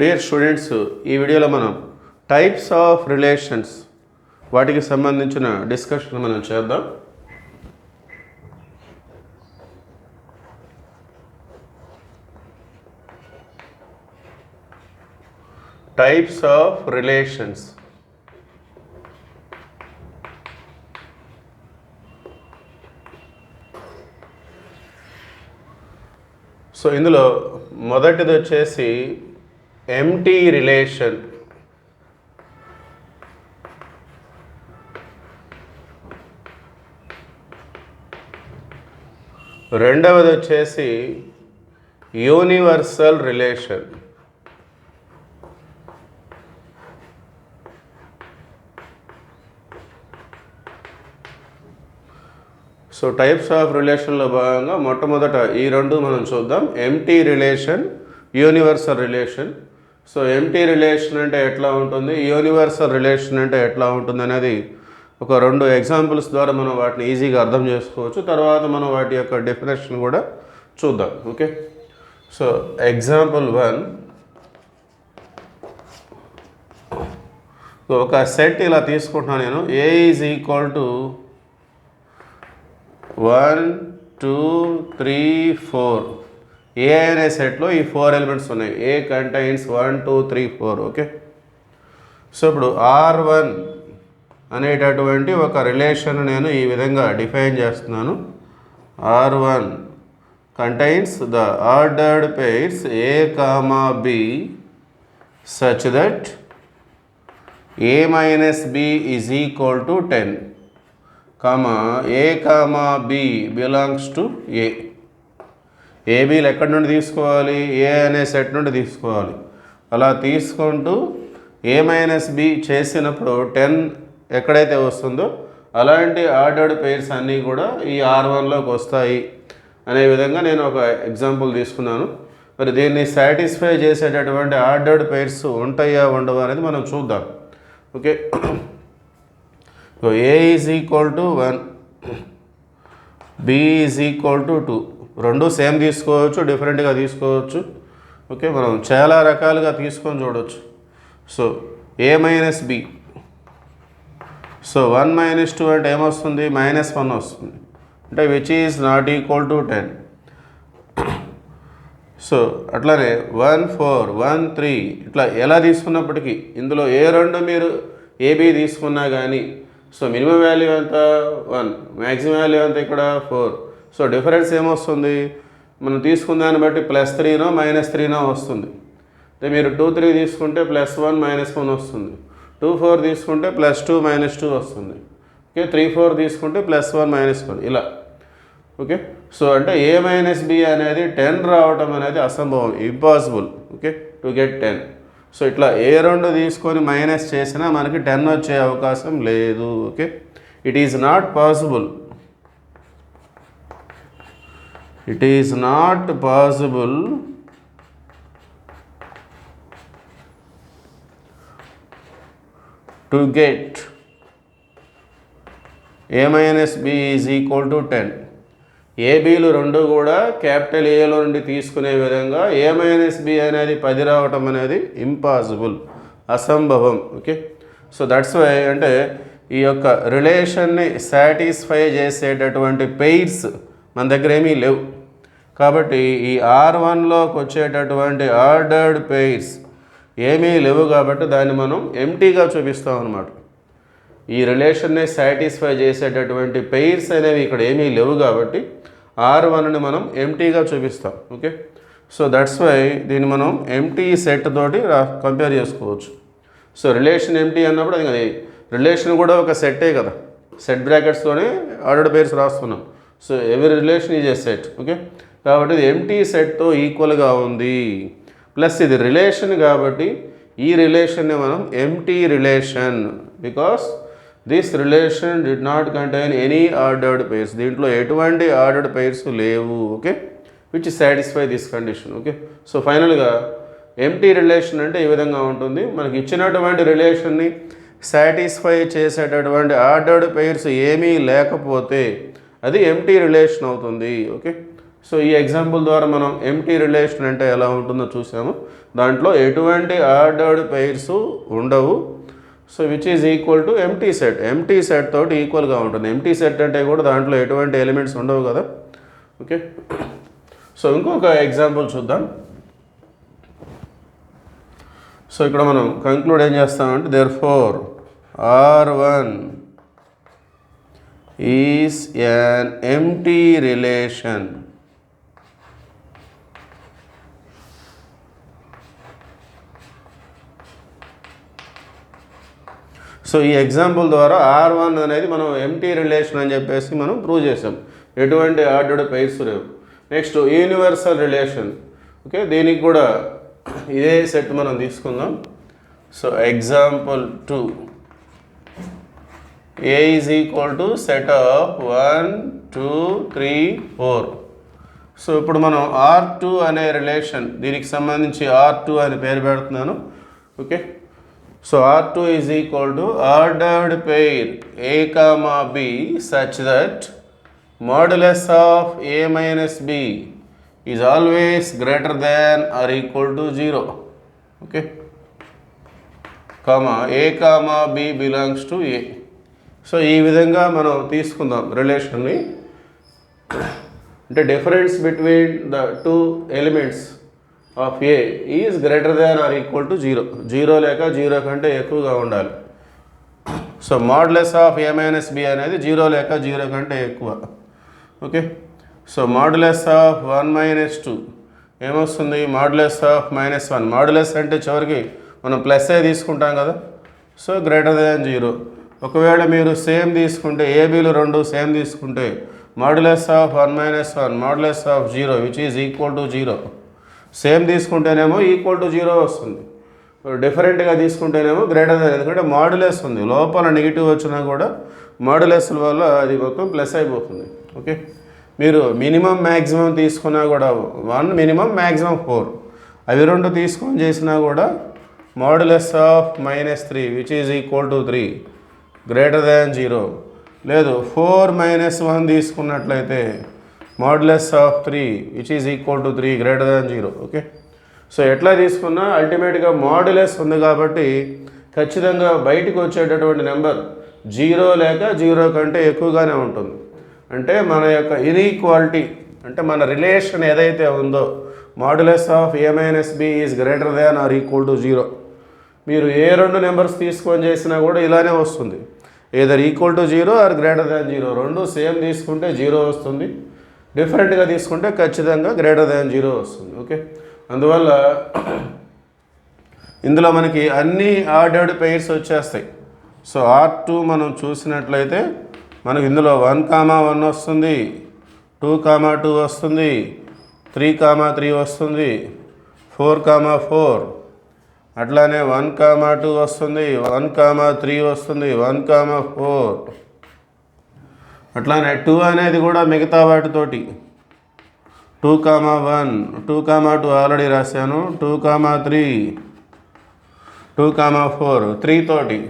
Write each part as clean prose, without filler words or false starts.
Dear students, ఈ వీడియోలో మనం టైప్స్ ఆఫ్ రిలేషన్స్ వాటికి సంబంధించిన డిస్కషన్ మనం చేద్దాం. Types of relations. సో ఇందులో మొదటిది వచ్చేసి ఎంప్టీ రిలేషన్. రెండవది వచ్చేసి universal relation. So types of రిలేషన్లో భాగంగా మొట్టమొదట ఈ రెండు మనం చూద్దాం, empty relation, universal relation. So empty relation అంటే ఎట్లా ఉంటుంది, యూనివర్సల్ రిలేషన్ అంటే ఎట్లా ఉంటుంది అనేది ఒక రెండు ఎగ్జాంపుల్స్ ద్వారా మనం వాటిని ఈజీగా అర్థం చేసుకోవచ్చు. తర్వాత మనం వాటి యొక్క డెఫినేషన్ కూడా చూద్దాం. ఓకే, సో ఎగ్జాంపుల్ 1, ఒక సెట్ ఇలా తీసుకుంటున్నాను నేను. ఏ ఈజ్ ఈక్వల్ టు 1 2 3 4. ఏ అనే సెట్లో ఈ 4 ఎలిమెంట్స్ ఉన్నాయి. ఏ కంటైన్స్ 1 2 3 4. ఓకే, సో ఇప్పుడు R1 అనేటటువంటి ఒక రిలేషన్ నేను ఈ విధంగా డిఫైన్ చేస్తున్నాను. R1 contains the ordered pairs A, B such that A minus B is equal to 10, A, B belongs to A. ఏబీలు ఎక్కడి నుండి తీసుకోవాలి, ఏ అనే సెట్ నుండి తీసుకోవాలి. అలా తీసుకుంటూ ఏ మైనస్ బి చేసినప్పుడు 10 ఎక్కడైతే వస్తుందో అలాంటి ఆర్డర్డ్ పెయిర్స్ అన్నీ కూడా ఈ R1లోకి వస్తాయి అనే విధంగా నేను ఒక ఎగ్జాంపుల్ తీసుకున్నాను. మరి దీన్ని సాటిస్ఫై చేసేటటువంటి ఆర్డర్డ్ పెయిర్స్ ఉంటాయా ఉండవా అనేది మనం చూద్దాం. Okay, A is equal to 1, B is equal to 2. రెండు సేమ్ తీసుకోవచ్చు, డిఫరెంట్గా తీసుకోవచ్చు. ఓకే, మనం చాలా రకాలుగా తీసుకొని చూడవచ్చు. సో ఏ మైనస్ బి, సో 1 - 2 అంటే ఏమొస్తుంది, -1 వస్తుంది. అంటే which is not equal to 10. So అట్లానే 1 4 1 3 ఇట్లా ఎలా తీసుకున్నప్పటికీ ఇందులో ఏ రెండు మీరు ఏబీ తీసుకున్నా కానీ సో మినిమం వాల్యూ ఎంత 1, మ్యాక్సిమం వాల్యూ ఎంత ఇక్కడ 4. సో డిఫరెన్స్ ఏమొస్తుంది, మనం తీసుకున్న దాన్ని బట్టి +3నో -3నో వస్తుంది. అంటే మీరు 2 3 తీసుకుంటే +1 -1 వస్తుంది. 2 4 తీసుకుంటే +2 -2 వస్తుంది. ఓకే, 3 4 తీసుకుంటే +1 -1 ఇలా. ఓకే, సో అంటే ఏ మైనస్ బి అనేది 10 రావటం అనేది అసంభవం, impossible. Okay, to get 10. So ఇట్లా ఏ రెండు తీసుకొని మైనస్ చేసినా మనకి 10 వచ్చే అవకాశం లేదు. Okay, it is not possible. It is not possible to get A minus B is equal to 10. ఏబీలు రెండు కూడా క్యాపిటల్ ఏలో నుండి తీసుకునే విధంగా ఏ మైనస్ బి అనేది 10 రావటం అనేది ఇంపాసిబుల్, అసంభవం. ఓకే, సో దట్స్ వై అంటే ఈ యొక్క రిలేషన్ని సాటిస్ఫై చేసేటటువంటి పెయిర్స్ మన దగ్గర ఏమీ లేవు. కాబట్టి ఈ R1లోకి వచ్చేటటువంటి ఆర్డర్డ్ పెయిర్స్ ఏమీ లేవు కాబట్టి దాన్ని మనం ఎంప్టీగా చూపిస్తాం అన్నమాట. ఈ రిలేషన్ని సాటిస్ఫై చేసేటటువంటి పెయిర్స్ అనేవి ఇక్కడ ఏమీ లేవు కాబట్టి R1ని మనం ఎంప్టీగా చూపిస్తాం. ఓకే, సో దట్స్ వై దీన్ని మనం ఎంప్టీ సెట్ తోటి కంపేర్ చేసుకోవచ్చు. సో రిలేషన్ ఎంప్టీ అన్నప్పుడు అది రిలేషన్ కూడా ఒక సెట్టే కదా, సెట్ బ్రాకెట్స్లోనే ఆర్డర్డ్ పెయిర్స్ రాస్తున్నాం. సో ఎవరి relation is A set. Okay, కాబట్టి ఇది ఎంప్టీ సెట్తో ఈక్వల్గా ఉంది. ప్లస్ ఇది రిలేషన్ కాబట్టి ఈ రిలేషన్ని మనం empty relation, because this relation did not contain any ordered pairs. దీంట్లో ఎటువంటి ఆర్డర్డ్ పెయిర్స్ లేవు. Okay, which satisfy this condition. Okay, so ఫైనల్గా ఎంప్టీ రిలేషన్ అంటే ఈ విధంగా ఉంటుంది. మనకి ఇచ్చినటువంటి రిలేషన్ని సాటిస్ఫై చేసేటటువంటి ఆర్డర్డ్ పెయిర్స్ ఏమీ లేకపోతే అది ఎంప్టీ రిలేషన్ అవుతుంది. ఓకే, సో ఈ ఎగ్జాంపుల్ ద్వారా మనం ఎంటీ రిలేషన్ అంటే ఎలా ఉంటుందో చూసాము. దాంట్లో ఎటువంటి ఆర్డర్డ్ పెయిర్స్ ఉండవు. So which is equal to empty set. Empty set తోటి ఈక్వల్గా ఉంటుంది. ఎంటీ సెట్ అంటే కూడా దాంట్లో ఎటువంటి ఎలిమెంట్స్ ఉండవు కదా. ఓకే, సో ఇంకొక ఎగ్జాంపుల్ చూద్దాం. సో ఇక్కడ మనం కంక్లూడ్ ఏం చేస్తామంటే therefore R1 is an empty relation. So ఈ ఎగ్జాంపుల్ ద్వారా R1 అనేది మనం ఎంటీ రిలేషన్ అని చెప్పేసి మనం ప్రూవ్ చేసాం. ఎటువంటి ఆర్డర్డ్ పెయిర్స్ లేవు. Next universal relation. ఓకే, దీనికి కూడా ఇదే సెట్ మనం తీసుకుందాం. So example 2 A is equal to set of 1 2 3 4. So ఇప్పుడు మనం R2 అనే రిలేషన్, దీనికి సంబంధించి R2 అని పేరు పెడుతున్నాను. Okay, so R2 is equal to ordered pair A comma B such that modulus of A minus B is always greater than or equal to 0. Okay, comma A comma B belongs to A. So ఈ విధంగా మనం తీసుకుందాం రిలేషన్ని. అంటే difference between the two elements of A is greater than or equal to 0. 0 లేక 0 కంటే ఎక్కువగా ఉండాలి. So modulus of A minus B అనేది 0 లేక 0 కంటే ఎక్కువ. Okay, so modulus of 1 minus 2 ఏమొస్తుంది? Modulus of -1. మాడ్యులస్ అంటే చివరికి మనం ప్లస్ ఏ తీసుకుంటాం కదా. So greater than 0. ఒకవేళ మీరు సేమ్ తీసుకుంటే, ఏబీలు రెండు సేమ్ తీసుకుంటే modulus of 1 - 1 modulus of 0 which is equal to 0. Same తీసుకుంటేనేమో ఈక్వల్ టు 0 వస్తుంది. డిఫరెంట్గా తీసుకుంటేనేమో గ్రేటర్ దాన్, ఎందుకంటే మాడ్యులస్ ఉంది లోపల. నెగిటివ్ వచ్చినా కూడా మాడ్యులస్ వల్ల అది మొత్తం ప్లస్ అయిపోతుంది. ఓకే, మీరు మినిమం మ్యాక్సిమం తీసుకున్నా కూడా 1, మినిమం మ్యాక్సిమం 4, అవి రెండు తీసుకొని చేసినా కూడా modulus of -3 which is equal to 3 greater than 0. లేదు 4 - 1 తీసుకున్నట్లయితే modulus of 3 which is equal to 3 greater than 0. Okay, so ఎట్లా తీసుకున్నా అల్టిమేట్గా మాడ్యులస్ ఉంది కాబట్టి ఖచ్చితంగా బయటకు వచ్చేటటువంటి నెంబర్ 0 లేక 0 కంటే ఎక్కువగానే ఉంటుంది. అంటే మన యొక్క ఇన్ఈక్వాలిటీ, అంటే మన రిలేషన్ ఏదైతే ఉందో modulus of A - B is greater than or equal to 0. మీరు ఏ రెండు నెంబర్స్ తీసుకొని చేసినా కూడా ఇలానే వస్తుంది. Either equal to 0 or greater than 0. రెండు సేమ్ తీసుకుంటే 0 వస్తుంది, డిఫరెంట్గా తీసుకుంటే ఖచ్చితంగా గ్రేటర్ దాన్ 0 వస్తుంది. ఓకే, అందువల్ల ఇందులో మనకి అన్ని ఆర్డర్డ్ పెయిర్స్ వచ్చేస్తాయి. సో R2 మనం చూసినట్లయితే మనకి ఇందులో 1, 1 వస్తుంది, 2, 2 వస్తుంది, 3, 3 వస్తుంది, 4, 4, అట్లానే 1, 2 వస్తుంది, 1, 3 వస్తుంది, 1, 4, అట్లానే 2 అనేది కూడా మిగతా వాటితోటి 2, 1, 2, 2 ఆల్రెడీ రాశాను, 2, 3, 2, 4, 3 తోటి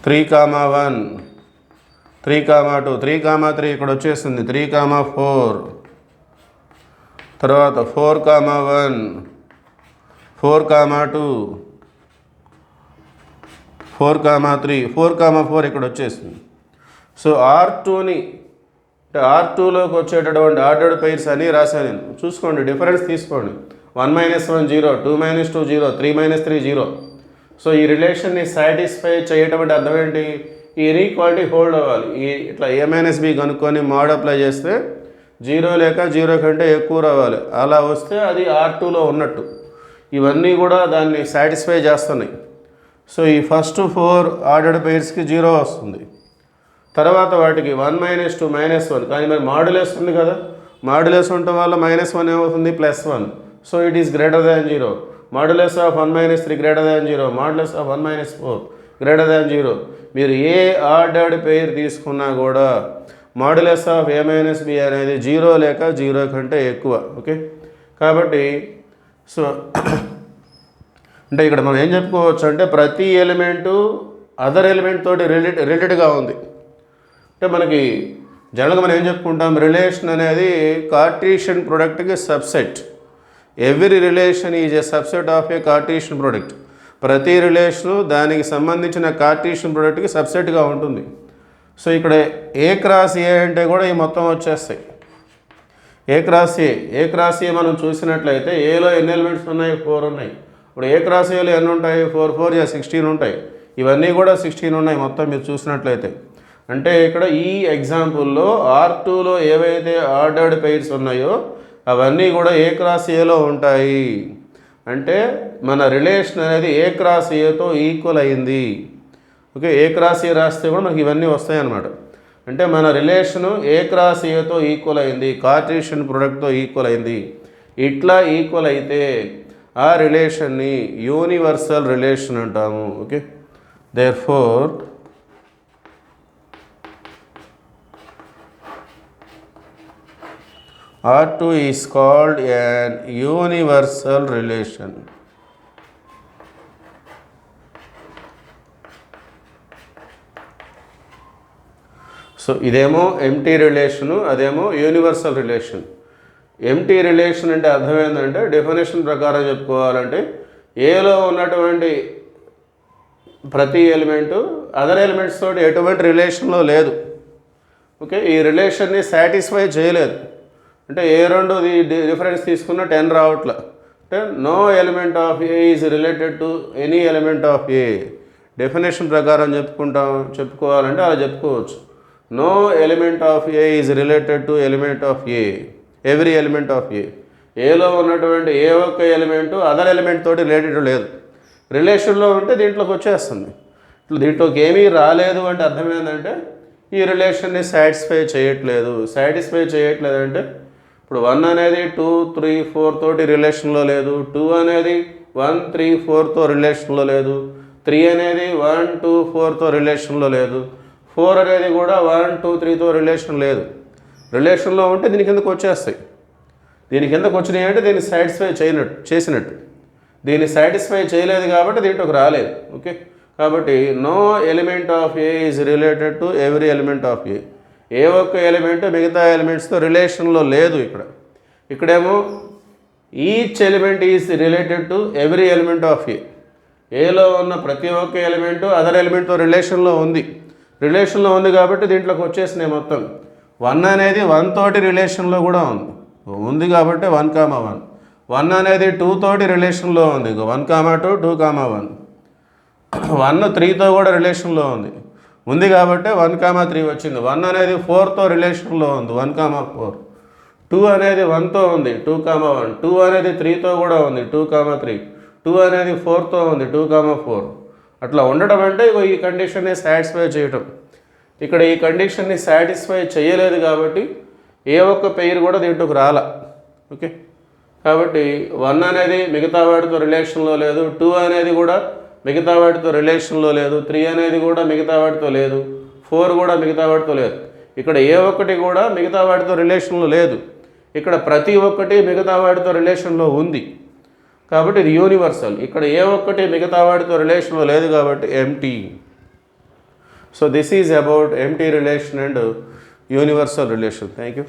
3, 1, 3, 2, 3, 3 ఇక్కడ వచ్చేస్తుంది, 3, 4, తర్వాత 4, 1, 4, 2, 4, 3, 4, 4 ఇక్కడ వచ్చేసింది. సో R2ని, అంటే R2లోకి వచ్చేటటువంటి ఆర్డర్డ్ పెయిర్స్ అన్నీ రాశాను నేను. చూసుకోండి, డిఫరెన్స్ తీసుకోండి. 1 - 1 0, 2 - 2 0, 3 - 3 0. సో ఈ రిలేషన్ని సాటిస్ఫై చేయటం అంటే అర్థం ఏంటి? ఈ ఇన్ఈక్వాలిటీ హోల్డ్ అవ్వాలి. ఇట్లా A - B కనుక్కొని మోడ్ అప్లై చేస్తే 0 లేక 0 కంటే ఎక్కువ రావాలి. అలా వస్తే అది R2లో ఉన్నట్టు. ఇవన్నీ కూడా దాన్ని సాటిస్ఫై చేస్తున్నాయి. సో ఈ ఫస్ట్ 4 ఆర్డర్డ్ పెయిర్స్కి 0 వస్తుంది. తర్వాత వాటికి 1 - 2 -1, కానీ మరి మాడ్యులస్ ఉంది కదా, మాడ్యులస్ ఉండటం వల్ల -1 ఏమవుతుంది? +1. So it is greater than 0. Modulus of 1 - 3 greater than 0. Modulus of 1 - 4 greater than 0. మీరు ఏ ఆర్డర్డ్ పెయిర్ తీసుకున్నా కూడా మాడ్యులస్ ఆఫ్ A - B అనేది 0 లేక 0 కంటే ఎక్కువ. ఓకే, కాబట్టి సో అంటే ఇక్కడ మనం ఏం చెప్పుకోవచ్చు అంటే ప్రతి ఎలిమెంటు అదర్ ఎలిమెంట్ తోటి రిలేటెడ్గా ఉంది. అంటే మనకి జనరల్గా మనం ఏం చెప్పుకుంటాం, రిలేషన్ అనేది కార్టీషియన్ ప్రొడక్ట్కి subset. Every relation is a subset of a Cartesian product. ప్రతి రిలేషను దానికి సంబంధించిన కార్టీషియన్ ప్రొడక్ట్కి సబ్సెట్గా ఉంటుంది. సో ఇక్కడ ఏ క్రాస్ ఏ అంటే కూడా ఈ మొత్తం వచ్చేస్తాయి. ఏ క్రాస్ ఏ మనం చూసినట్లయితే ఏలో ఎన్ని ఎలిమెంట్స్ ఉన్నాయి, 4 ఉన్నాయి. ఇప్పుడు ఏ క్రాస్ ఏలో ఎన్ని ఉంటాయి, 4 4 16 ఉంటాయి. ఇవన్నీ కూడా 16 ఉన్నాయి మొత్తం మీరు చూసినట్లయితే. అంటే ఇక్కడ ఈ ఎగ్జాంపుల్లో R2లో ఏవైతే ఆర్డర్డ్ పెయిర్స్ ఉన్నాయో అవన్నీ కూడా ఏ క్రాస్ ఏలో ఉంటాయి. అంటే మన రిలేషన్ అనేది ఏ క్రాస్ ఏతో ఈక్వల్ అయింది. ఓకే, ఏ క్రాస్ ఏ రాస్తే కూడా మనకి ఇవన్నీ వస్తాయి అన్నమాట. అంటే మన రిలేషను ఏ క్రాస్ ఏతో ఈక్వల్ అయింది, కార్టీషియన్ ప్రొడక్ట్తో ఈక్వల్ అయింది. ఇట్లా ఈక్వల్ అయితే ఆ రిలేషన్ని యూనివర్సల్ రిలేషన్ అంటాము. Okay, therefore R2 is called an universal relation. So ఇదేమో ఎంటీ రిలేషను, అదేమో యూనివర్సల్ రిలేషన్. ఎంటీ రిలేషన్ అంటే అర్థం ఏంటంటే డెఫినేషన్ ప్రకారం చెప్పుకోవాలంటే ఏలో ఉన్నటువంటి ప్రతి ఎలిమెంటు అదర్ ఎలిమెంట్స్ తోటి ఎటువంటి రిలేషన్లో లేదు. ఓకే, ఈ రిలేషన్ని సాటిస్ఫై చేయలేదు. అంటే ఏ రెండు డిఫరెన్స్ తీసుకున్న 10 రావట్ల. అంటే no element of A is related to any element of A. Definition ప్రకారం చెప్పుకోవాలంటే అలా చెప్పుకోవచ్చు. No element of A is related to element of A, every element of A. ఏలో ఉన్నటువంటి ఏ ఒక్క ఎలిమెంటు అదర్ ఎలిమెంట్ తోటి రిలేటెడ్ లేదు. రిలేషన్లో ఉంటే దీంట్లోకి వచ్చేస్తుంది. దీంట్లోకి ఏమీ రాలేదు అంటే అర్థం ఏంటంటే ఈ రిలేషన్ని సాటిస్ఫై చేయట్లేదు. అంటే ఇప్పుడు 1 అనేది 2 3 4 తోటి రిలేషన్లో లేదు, 2 అనేది 1 3 4తో రిలేషన్లో లేదు, 3 అనేది 1 2 4తో రిలేషన్లో లేదు, 4 అనేది కూడా 1 2 3తో రిలేషన్ లేదు. రిలేషన్లో ఉంటే దీని కిందకు వచ్చేస్తాయి. దీని కిందకు వచ్చినాయి అంటే దీన్ని సాటిస్ఫై చేసినట్టు. దీన్ని సాటిస్ఫై చేయలేదు కాబట్టి దీంట్లోకి రాలేదు. ఓకే, కాబట్టి no element of A is related to every element of A. ఏ ఒక్క ఎలిమెంట్ మిగతా ఎలిమెంట్స్తో రిలేషన్లో లేదు. ఇక్కడేమో each element is related to every element of A. ఏలో ఉన్న ప్రతి ఒక్క ఎలిమెంటు అదర్ ఎలిమెంట్తో రిలేషన్లో ఉంది కాబట్టి దీంట్లోకి వచ్చేసినాయి మొత్తం. 1 అనేది 1 తోటి రిలేషన్లో కూడా ఉంది కాబట్టి 1, 1 అనేది 2 తోటి రిలేషన్లో ఉంది, 1, 2, 2, 1. 1 3తో కూడా రిలేషన్లో ఉంది కాబట్టి 1, 3 వచ్చింది. 1 అనేది 4తో రిలేషన్లో ఉంది, 1, 4. 2 అనేది 1తో ఉంది, 2, 1. 2 అనేది 3తో కూడా ఉంది, 2, 3. 2 అనేది 4తో ఉంది, 2, 4. అట్లా ఉండటం అంటే ఈ కండిషన్ని సాటిస్ఫై చేయటం. ఇక్కడ ఈ కండిషన్ని సాటిస్ఫై చేయలేదు కాబట్టి ఏ ఒక్క పెయిర్ కూడా దీంట్లోకి రాలా. ఓకే, కాబట్టి 1 అనేది మిగతా వాటితో రిలేషన్లో లేదు, 2 అనేది కూడా మిగతా వాటితో రిలేషన్లో లేదు, 3 అనేది కూడా మిగతా వాటితో లేదు, 4 కూడా మిగతా వాటితో లేదు. ఇక్కడ ఏ ఒక్కటి కూడా మిగతా వాటితో రిలేషన్లో లేదు. ఇక్కడ ప్రతి ఒక్కటి మిగతా వాటితో రిలేషన్లో ఉంది కాబట్టి ఇది యూనివర్సల్. ఇక్కడ ఏ ఒక్కటి మిగతా వాటితో రిలేషన్లో లేదు కాబట్టి empty. So this is about empty relation and universal relation. Thank you.